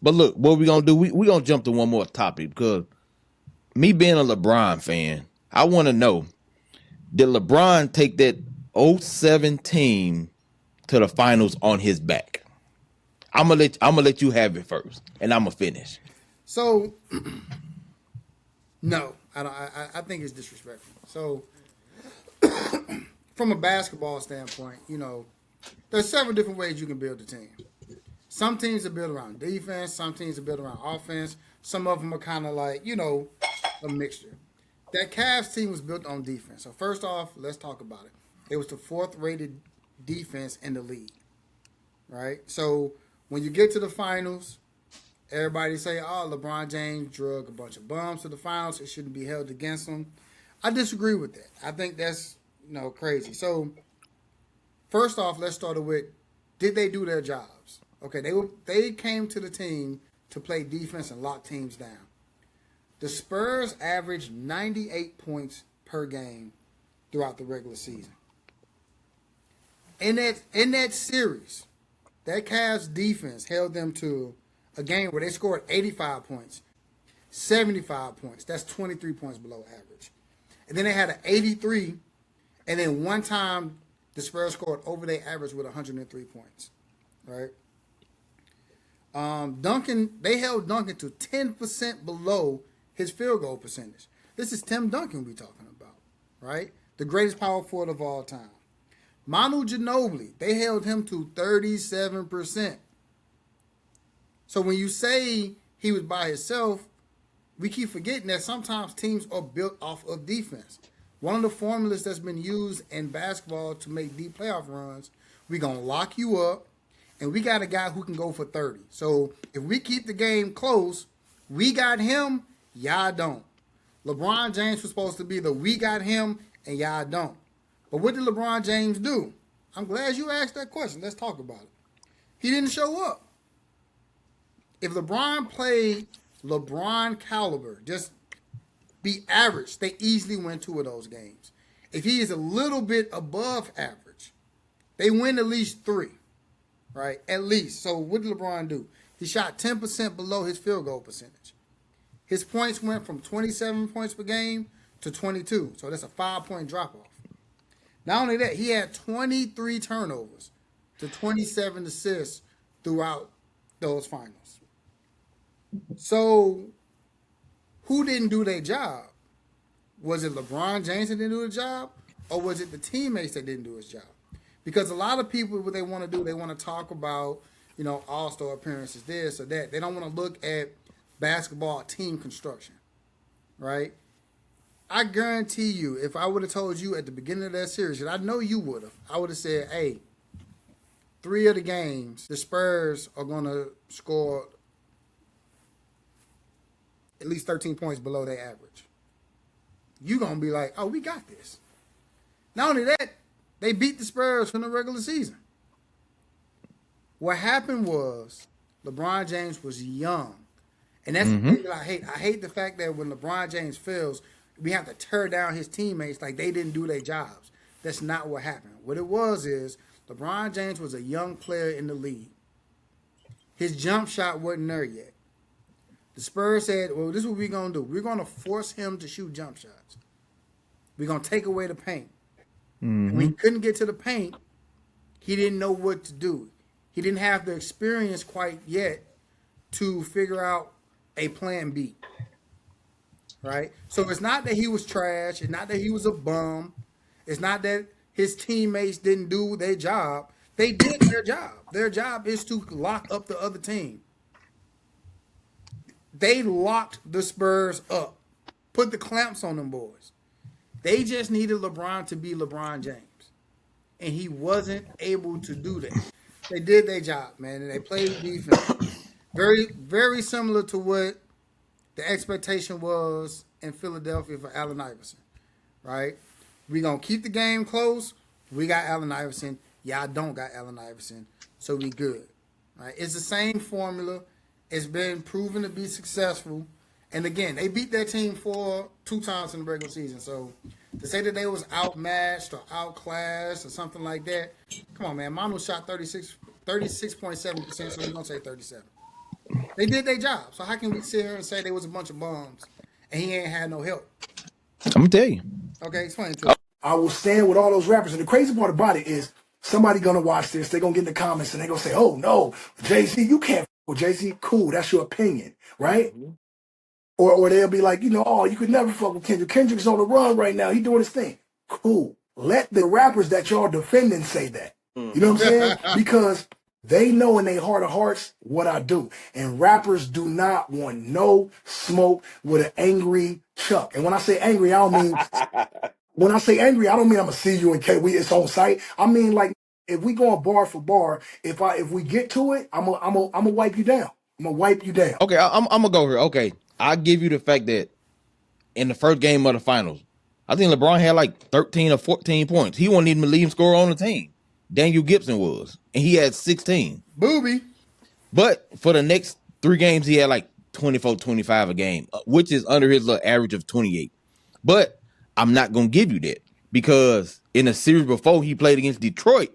But look, what we gonna do? We gonna jump to one more topic because me being a LeBron fan, I want to know, did LeBron take that '07 team to the finals on his back? I'm gonna let you have it first, and I'm gonna finish. So no, I don't. I think it's disrespectful. So from a basketball standpoint, there's several different ways you can build a team. Some teams are built around defense. Some teams are built around offense. Some of them are kind of like, a mixture. That Cavs team was built on defense. So first off, let's talk about it. It was the fourth rated defense in the league, right? So when you get to the finals, everybody say, "Oh, LeBron James drug a bunch of bums to the finals. It shouldn't be held against him." I disagree with that. I think that's crazy. So first off, let's start with, did they do their jobs? Okay, they came to the team to play defense and lock teams down. The Spurs averaged 98 points per game throughout the regular season. In that series, that Cavs defense held them to a game where they scored 85 points, 75 points. That's 23 points below average. And then they had an 83, and then one time the Spurs scored over their average with 103 points, right? They held Duncan to 10% below his field goal percentage. This is Tim Duncan we talking about, right? The greatest power forward of all time. Manu Ginobili, they held him to 37%. So when you say he was by himself, we keep forgetting that sometimes teams are built off of defense. One of the formulas that's been used in basketball to make deep playoff runs, we're going to lock you up, and we got a guy who can go for 30. So if we keep the game close, we got him, y'all don't. LeBron James was supposed to be the we got him, and y'all don't. But what did LeBron James do? I'm glad you asked that question. Let's talk about it. He didn't show up. If LeBron played LeBron caliber, just be average, they easily win 2 of those games. If he is a little bit above average, they win at least 3, right? At least. So what did LeBron do? He shot 10% below his field goal percentage. His points went from 27 points per game to 22. So that's a 5-point drop-off. Not only that, he had 23 turnovers to 27 assists throughout those finals. So who didn't do their job? Was it LeBron James that didn't do the job? Or was it the teammates that didn't do his job? Because a lot of people, what they want to do, they want to talk about, all-star appearances, this or that. They don't want to look at basketball team construction, right? I guarantee you, if I would have told you at the beginning of that series, and I know you would have, I would have said, hey, 3 of the games, the Spurs are going to score at least 13 points below their average. You're going to be like, oh, we got this. Not only that, they beat the Spurs from the regular season. What happened was LeBron James was young. And that's the thing that I hate. I hate the fact that when LeBron James fails, we have to tear down his teammates like they didn't do their jobs. That's not what happened. What it was is LeBron James was a young player in the league. His jump shot wasn't there yet. The Spurs said, well, this is what we're going to do. We're going to force him to shoot jump shots. We're going to take away the paint. And when he couldn't get to the paint, he didn't know what to do. He didn't have the experience quite yet to figure out a plan B. Right? So it's not that he was trash. It's not that he was a bum. It's not that his teammates didn't do their job. They did their job. Their job is to lock up the other team. They locked the Spurs up. Put the clamps on them boys. They just needed LeBron to be LeBron James. And he wasn't able to do that. They did their job, man. And they played defense. Very, very similar to what the expectation was in Philadelphia for Allen Iverson. Right? We're going to keep the game close. We got Allen Iverson. Y'all don't got Allen Iverson. So we good. Right? It's the same formula. It's been proven to be successful. And again, they beat their team 2 times in the regular season. So to say that they was outmatched or outclassed or something like that, come on, man. Manu shot 36.7%, so we're going to say 37. They did their job. So how can we sit here and say they was a bunch of bums and he ain't had no help? I'm gonna tell you. Okay, explain to us. I will stand with all those rappers. And the crazy part about it is somebody gonna watch this. They're gonna get in the comments and they're gonna say, "Oh no, Jay-Z, you can't f with Jay-Z. Cool, that's your opinion, right?" Or they'll be like, "Oh, you could never fuck with Kendrick. Kendrick's on the run right now. He doing his thing." Cool. Let the rappers that y'all defending say that. You know what I'm saying? Because they know in their heart of hearts what I do. And rappers do not want no smoke with an angry Chuck. And when I say angry, I don't mean when I say angry, I don't mean I'm gonna see you in it's on site. I mean like if we going bar for bar, if we get to it, I'm gonna wipe you down. I'm gonna wipe you down. Okay, I'm gonna go here. Okay, I'll give you the fact that in the first game of the finals, I think LeBron had like 13 or 14 points. He wasn't even the leading scorer on the team. Daniel Gibson was, and he had 16. Booby. But for the next 3 games, he had like 24, 25 a game, which is under his little average of 28. But I'm not going to give you that because in the series before he played against Detroit,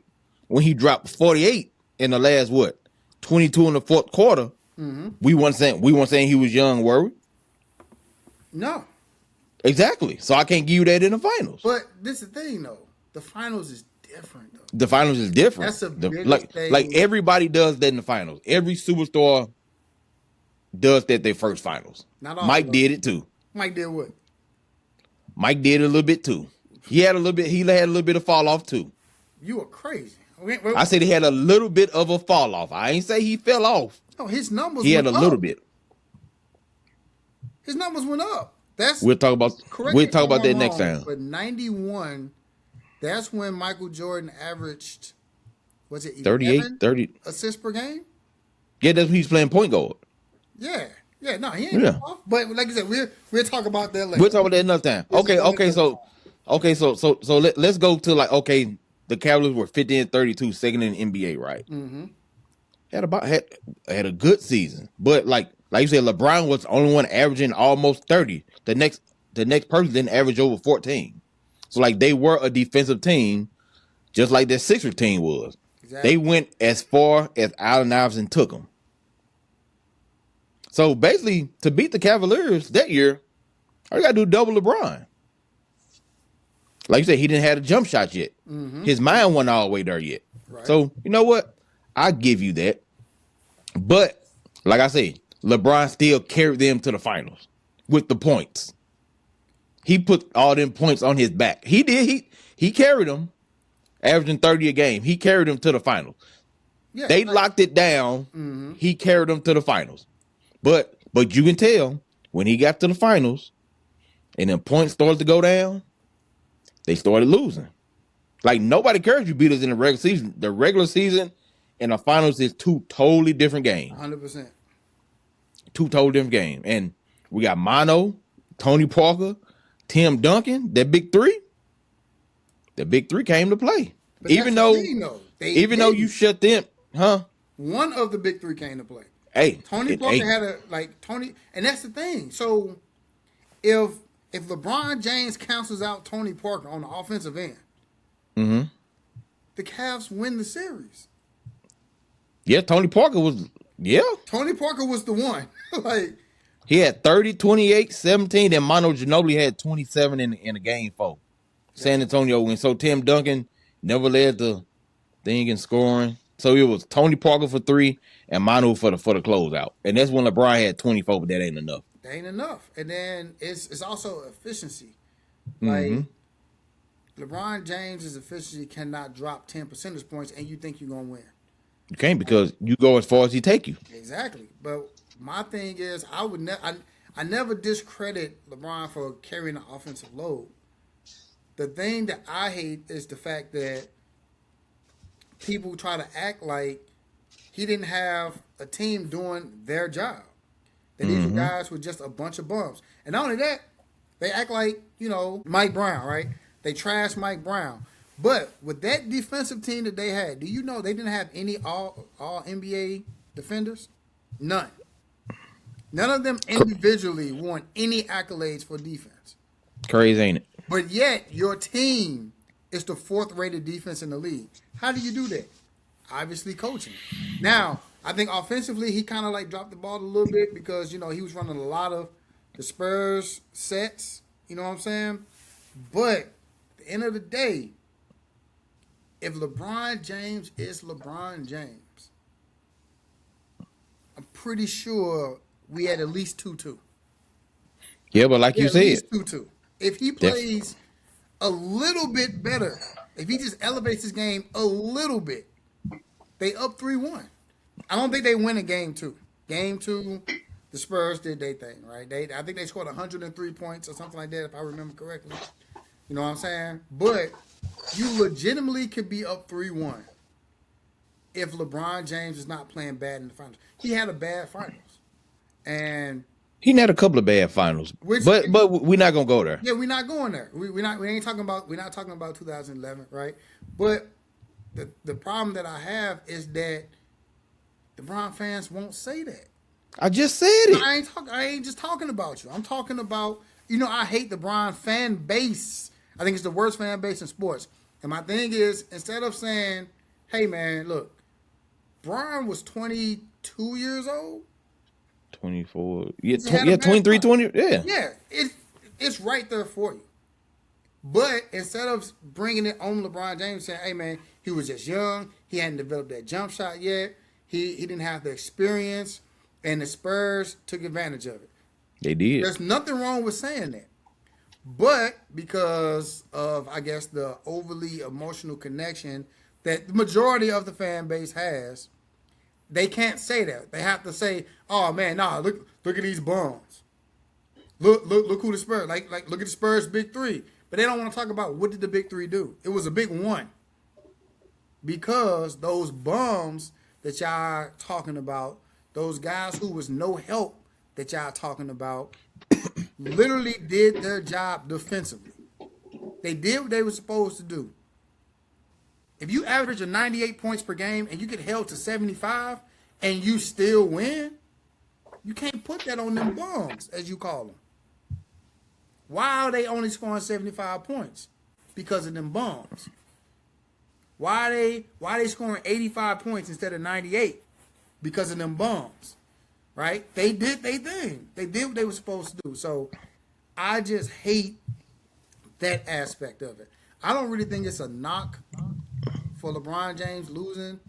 when he dropped 48 in the last, 22 in the fourth quarter, we weren't saying he was young, were we? No. Exactly. So I can't give you that in the finals. But this is the thing, though. The finals is different, though. The finals is different. That's a like everybody does that in the finals. Every superstar does that their first finals. Not all Mike did it too. Mike did what? Mike did it a little bit too. He had a little bit of fall off too. You are crazy. I said he had a little bit of a fall off. I ain't say he fell off. No, his numbers He had a went little up. bit. His numbers went up. We'll talk about that next time. But 91, that's when Michael Jordan averaged, was it 38, 30 assists per game? Yeah, that's when he's playing point guard. Yeah. Yeah, no, he ain't off. But like I said, we'll talk about that later. We'll talk about that another time. So let's go to like the Cavaliers were 50 and 32, second in the NBA, right? Mm-hmm. Had a good season, but like you said, LeBron was the only one averaging almost 30. The next person didn't average over 14. So like they were a defensive team, just like that Sixers team was. Exactly. They went as far as Allen Iverson took them. So basically, to beat the Cavaliers that year, all you got to do double LeBron. Like you said, he didn't have a jump shot yet. Mm-hmm. His mind wasn't all the way there yet. Right. So, you know what? I give you that. But, like I say, LeBron still carried them to the finals with the points. He put all them points on his back. He did. He carried them, averaging 30 a game. He carried them to the finals. Yeah, they locked it down. Mm-hmm. He carried them to the finals. But you can tell when he got to the finals and then points started to go down, they started losing. Like nobody cares if you beat us in the regular season. The regular season and the finals is 2 totally different games. 100%. 2 totally different games. And we got Mano, Tony Parker, Tim Duncan, that big three. The big three came to play. But even though you shut them, huh? One of the big three came to play. Hey, Tony Parker had Tony, and that's the thing. So if LeBron James cancels out Tony Parker on the offensive end, mm-hmm. the Cavs win the series. Yeah, Tony Parker was the one. Like he had 30, 28, 17, and Manu Ginobili had 27 in the game 4. San Antonio win. So Tim Duncan never led the thing in scoring. So it was Tony Parker for 3 and Manu for the closeout. And that's when LeBron had 24, but that ain't enough. That ain't enough. And then it's also efficiency. Like mm-hmm. LeBron James' efficiency cannot drop 10 percentage points and you think you're gonna win. You can't because you go as far as he take you. Exactly. But my thing is I never discredit LeBron for carrying the offensive load. The thing that I hate is the fact that people try to act like he didn't have a team doing their job. That these guys were just a bunch of bums. And not only that, they act like, Mike Brown, right? They trash Mike Brown. But with that defensive team that they had, do you know they didn't have any all NBA defenders? None. None of them individually won any accolades for defense. Crazy, ain't it? But yet, your team is the 4th rated defense in the league. How do you do that? Obviously, coaching. Now, I think offensively he kind of like dropped the ball a little bit because he was running a lot of the Spurs sets. You know what I'm saying? But at the end of the day, if LeBron James is LeBron James, I'm pretty sure we had at least 2-2. Yeah, but like Yeah, you at said, least 2-2. If he def- plays a little bit better, if he just elevates his game a little bit, they up 3-1. I don't think they win in game two. Game two, the Spurs did their thing, right? I think they scored 103 points or something like that, if I remember correctly. You know what I'm saying? But you legitimately could be up 3-1 if LeBron James is not playing bad in the finals. He had a bad finals. And he had a couple of bad finals, which but we're not gonna go there. yeah, we're not going there. We ain't talking about, we're not talking about 2011, right? But the problem that I have is that LeBron fans won't say that. I just said it. I ain't just talking about you. I'm talking about, I hate the LeBron fan base. I think it's the worst fan base in sports. And my thing is, instead of saying, hey man, look, Brian was 22 years old. 24. Yeah, He had a bad 23, run. 20. Yeah. Yeah, it's right there for you. But instead of bringing it on LeBron James, saying, hey man, he was just young. He hadn't developed that jump shot yet. He didn't have the experience. And the Spurs took advantage of it. They did. There's nothing wrong with saying that. But because of, I guess, the overly emotional connection that the majority of the fan base has, they can't say that. They have to say, oh man, nah, look at these bums. Look who the Spurs, like look at the Spurs big three. But they don't want to talk about what did the big three do. It was a big one. Because those bums that y'all are talking about, those guys who was no help that y'all talking about, literally did their job defensively. They did what they were supposed to do. If you average a 98 points per game and you get held to 75 and you still win, you can't put that on them bums, as you call them. Why are they only scoring 75 points? Because of them bums. Why they scoring 85 points instead of 98? Because of them bums. Right? They did their thing. They did what they were supposed to do. So I just hate that aspect of it. I don't really think it's a knock for LeBron James losing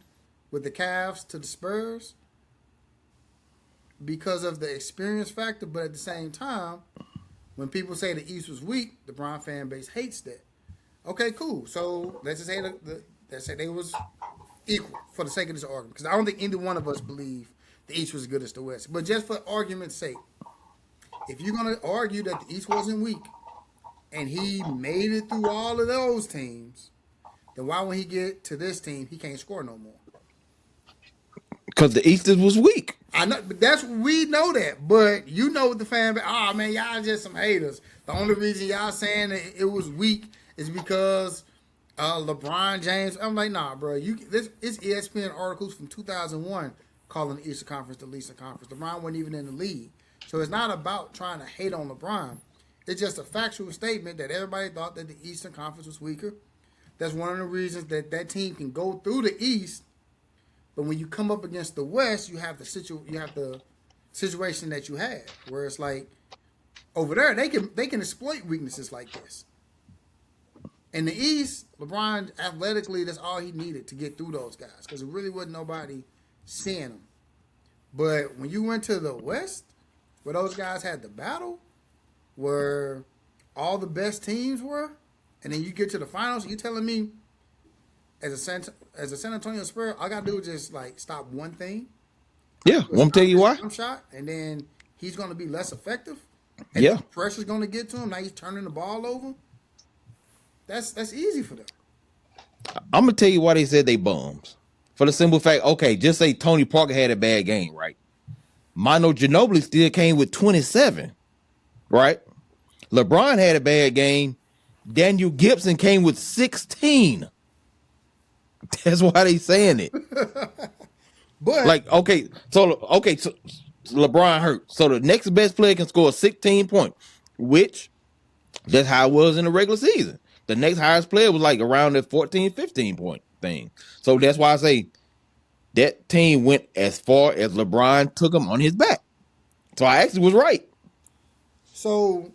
with the Cavs to the Spurs because of the experience factor, but at the same time, when people say the East was weak, the LeBron fan base hates that. Okay, cool. So let's just say let's say they was equal for the sake of this argument, because I don't think either one of us believe the East was as good as the West. But just for argument's sake, if you're going to argue that the East wasn't weak and he made it through all of those teams, then why when he get to this team, he can't score no more? Because the East was weak. I know, but we know that. But you know what the fan base, oh man, y'all just some haters. The only reason y'all saying that it was weak is because LeBron James. I'm like, nah, bro. It's ESPN articles from 2001 calling the Eastern Conference the Eastern Conference. LeBron wasn't even in the league. So it's not about trying to hate on LeBron. It's just a factual statement that everybody thought that the Eastern Conference was weaker. That's one of the reasons that team can go through the East. But when you come up against the West, you have the situation that you had, where it's like over there they can exploit weaknesses like this. In the East, LeBron athletically, that's all he needed to get through those guys, because it really wasn't nobody seeing him. But when you went to the West, where those guys had the battle, where all the best teams were, and then you get to the finals, you telling me as a San Antonio Spurs, all I gotta do is just like stop one thing. Yeah, want to tell you why? Jump shot, and then he's gonna be less effective. And Yeah, the pressure's gonna get to him. Now he's turning the ball over. That's easy for them. I'm gonna tell you why they said they bums. For the simple fact, okay, just say Tony Parker had a bad game, right? Manu Ginobili still came with 27, right? LeBron had a bad game. Daniel Gibson came with 16. That's why they saying it. But Like, so LeBron hurt. So the next best player can score 16 points, which that's how it was in the regular season. The next highest player was like around the 14, 15 point thing. So that's why I say that team went as far as LeBron took them on his back. So I actually was right. So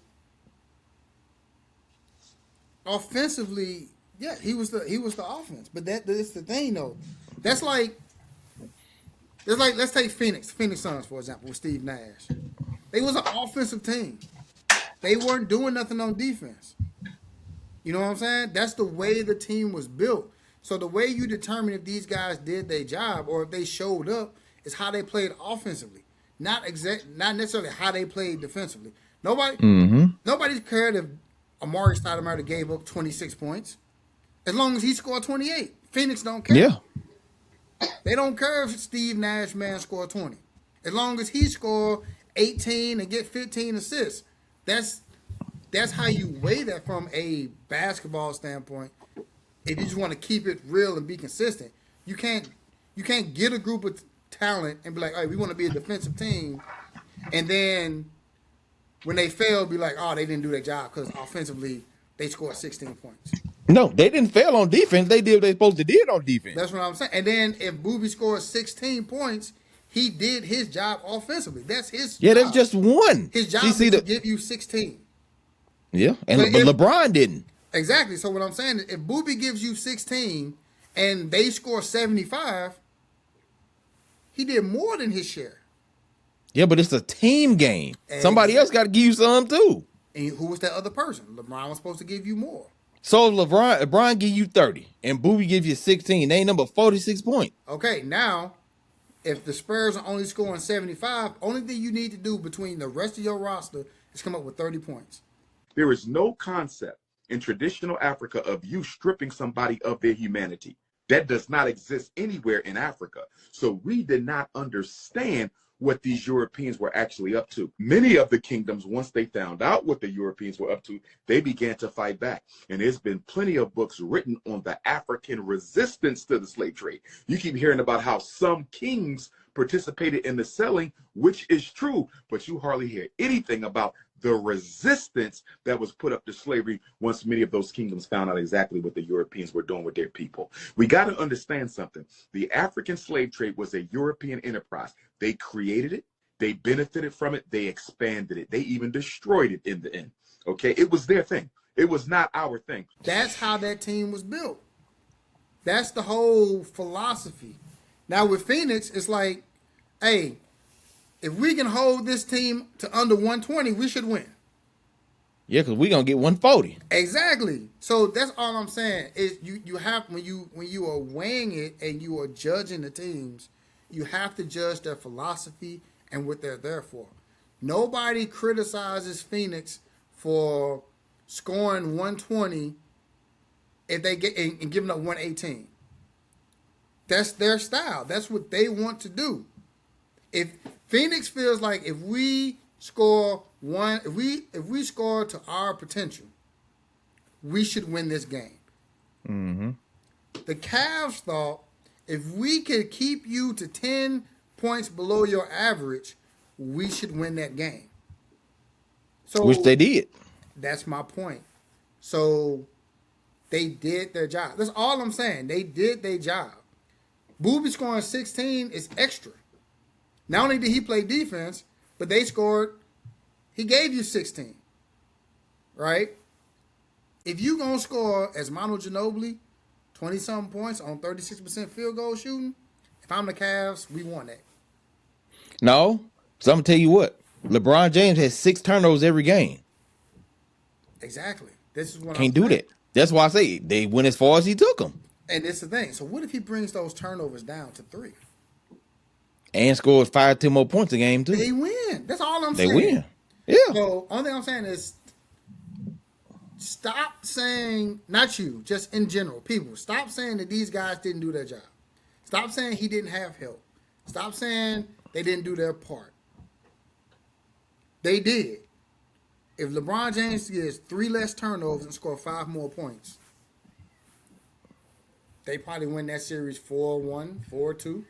offensively, yeah, he was the offense. But that's the thing though. That's like let's take Phoenix Suns for example with Steve Nash. They was an offensive team. They weren't doing nothing on defense. You know what I'm saying? That's the way the team was built. So the way you determine if these guys did their job or if they showed up is how they played offensively, not necessarily how they played defensively. Nobody's cared if Amari Stoudemire gave up 26 points, as long as he scored 28. Phoenix don't care. Yeah. They don't care if Steve Nash man scored 20, as long as he scored 18 and get 15 assists. That's how you weigh that from a basketball standpoint. If you just want to keep it real and be consistent, you can't get a group of talent and be like, all right, we want to be a defensive team, and then when they fail, be like, oh, they didn't do their job because offensively they scored 16 points. No, they didn't fail on defense. They did what they supposed to did on defense. That's what I'm saying. And then if Booby scores 16 points, he did his job offensively. That's his job. That's just one. His job is to give you 16. Yeah, but LeBron didn't. Exactly. So what I'm saying is if Booby gives you 16 and they score 75, he did more than his share. Yeah, but it's a team game. Somebody else got to give you some too. And who was that other person? LeBron was supposed to give you more. So LeBron give you 30 and Booby give you 16. They ain't number 46 points. Okay, now if the Spurs are only scoring 75, only thing you need to do between the rest of your roster is come up with 30 points. There is no concept in traditional Africa of you stripping somebody of their humanity. That does not exist anywhere in Africa. So we did not understand what these Europeans were actually up to. Many of the kingdoms, once they found out what the Europeans were up to, they began to fight back. And there's been plenty of books written on the African resistance to the slave trade. You keep hearing about how some kings participated in the selling, which is true, but you hardly hear anything about the resistance that was put up to slavery once many of those kingdoms found out exactly what the Europeans were doing with their people. We got to understand something. The African slave trade was a European enterprise. They created it. They benefited from it. They expanded it. They even destroyed it in the end. Okay? It was their thing. It was not our thing. That's how that team was built. That's the whole philosophy. Now with Phoenix, it's like, hey, if we can hold this team to under 120, we should win. Yeah, because we're going to get 140. Exactly. So that's all I'm saying. Is you have when you are weighing it and you are judging the teams, you have to judge their philosophy and what they're there for. Nobody criticizes Phoenix for scoring 120 if they get and giving up 118. That's their style. That's what they want to do. If Phoenix feels like if we score if we score to our potential, we should win this game. Mm-hmm. The Cavs thought if we could keep you to 10 points below your average, we should win that game. So which they did. That's my point. So they did their job. That's all I'm saying. They did their job. Booby scoring 16 is extra. Not only did he play defense, but they scored. He gave you 16. Right? If you going to score as Manu Ginobili, 20-something points on 36% field goal shooting, if I'm the Cavs, we won that. No. So I'm going to tell you what. LeBron James has 6 turnovers every game. Exactly. This is what Can't do that. That's why I say they went as far as he took them. And it's the thing. So what if he brings those turnovers down to 3? And scores 5-10 more points a game, too. They win. That's all I'm saying. They win. Yeah. So, only thing I'm saying is stop saying, not you, just in general, people, stop saying that these guys didn't do their job. Stop saying he didn't have help. Stop saying they didn't do their part. They did. If LeBron James gets 3 less turnovers and score 5 more points, they probably win that series 4-1, 4-2.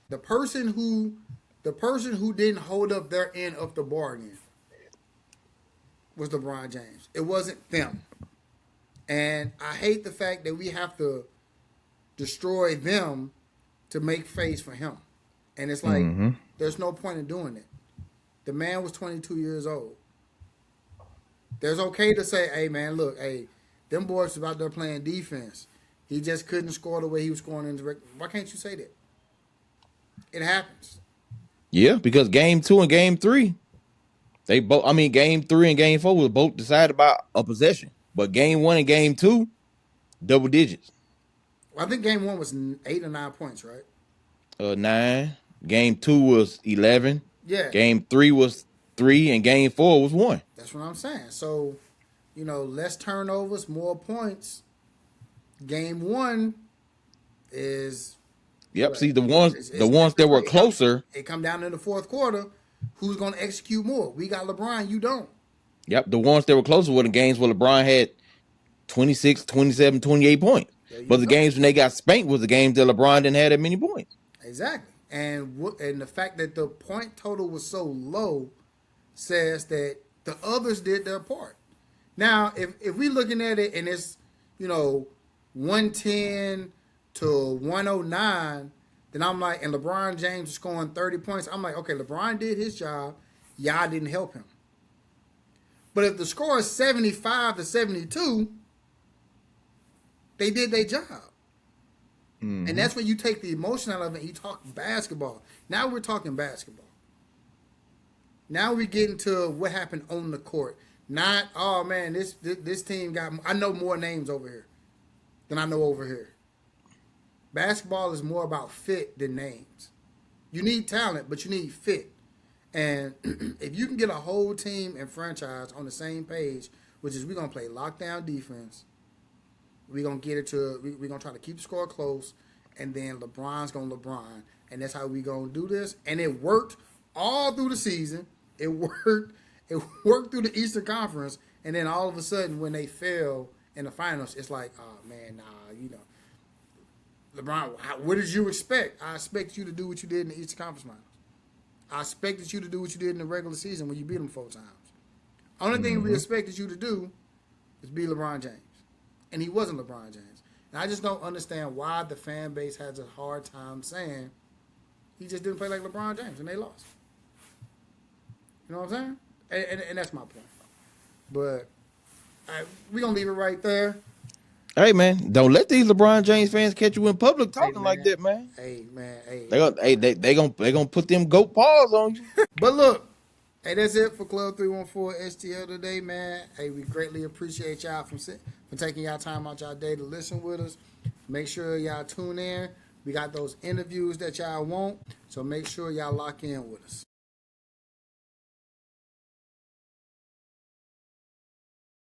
The person who didn't hold up their end of the bargain was LeBron James. It wasn't them. And I hate the fact that we have to destroy them to make face for him. And it's like, there's no point in doing it. The man was 22 years old. There's okay to say, hey, man, look, hey, them boys was out there playing defense. He just couldn't score the way he was scoring in the. Why can't you say that? It happens. Yeah, because game 2 and game 3, they both. I mean, game 3 and game 4 was both decided by a possession. But game 1 and game 2, double digits. Well, I think game 1 was 8 or 9 points, right? 9. Game 2 was 11. Yeah. Game 3 was 3, and game 4 was 1. That's what I'm saying. So, less turnovers, more points. Game 1 is. Yep. Right. See, the ones that were closer. It come down in the fourth quarter. Who's going to execute more? We got LeBron. You don't. Yep. The ones that were closer were the games where LeBron had 26, 27, 28 points. But the games when they got spanked was the games that LeBron didn't have that many points. Exactly. And the fact that the point total was so low says that the others did their part. Now, if we're looking at it and it's, 110 to 109, then I'm like, and LeBron James is scoring 30 points, I'm like, okay, LeBron did his job. Y'all didn't help him. But if the score is 75 to 72, they did their job. Mm-hmm. And that's when you take the emotion out of it and you talk basketball. Now we're talking basketball. Now we get into what happened on the court. Not, oh man, this team got, I know more names over here than I know over here. Basketball is more about fit than names. You need talent, but you need fit. And if you can get a whole team and franchise on the same page, which is we're going to play lockdown defense, we're going to get it to, we're going to try to keep the score close, and then LeBron's going to LeBron. And that's how we're going to do this. And it worked all through the season. It worked through the Eastern Conference. And then all of a sudden, when they fell in the finals, it's like, oh, man, nah, LeBron, what did you expect? I expect you to do what you did in the Eastern Conference Finals. I expected you to do what you did in the regular season when you beat them 4 times. Only thing we expected you to do is be LeBron James. And he wasn't LeBron James. And I just don't understand why the fan base has a hard time saying he just didn't play like LeBron James and they lost. You know what I'm saying? And that's my point. But we're going to leave it right there. Hey, man, don't let these LeBron James fans catch you in public talking like that, man. Hey, man. Hey. They gonna put them goat paws on you. But look, hey, that's it for Club 314 STL today, man. Hey, we greatly appreciate y'all for taking y'all time out y'all day to listen with us. Make sure y'all tune in. We got those interviews that y'all want, so make sure y'all lock in with us.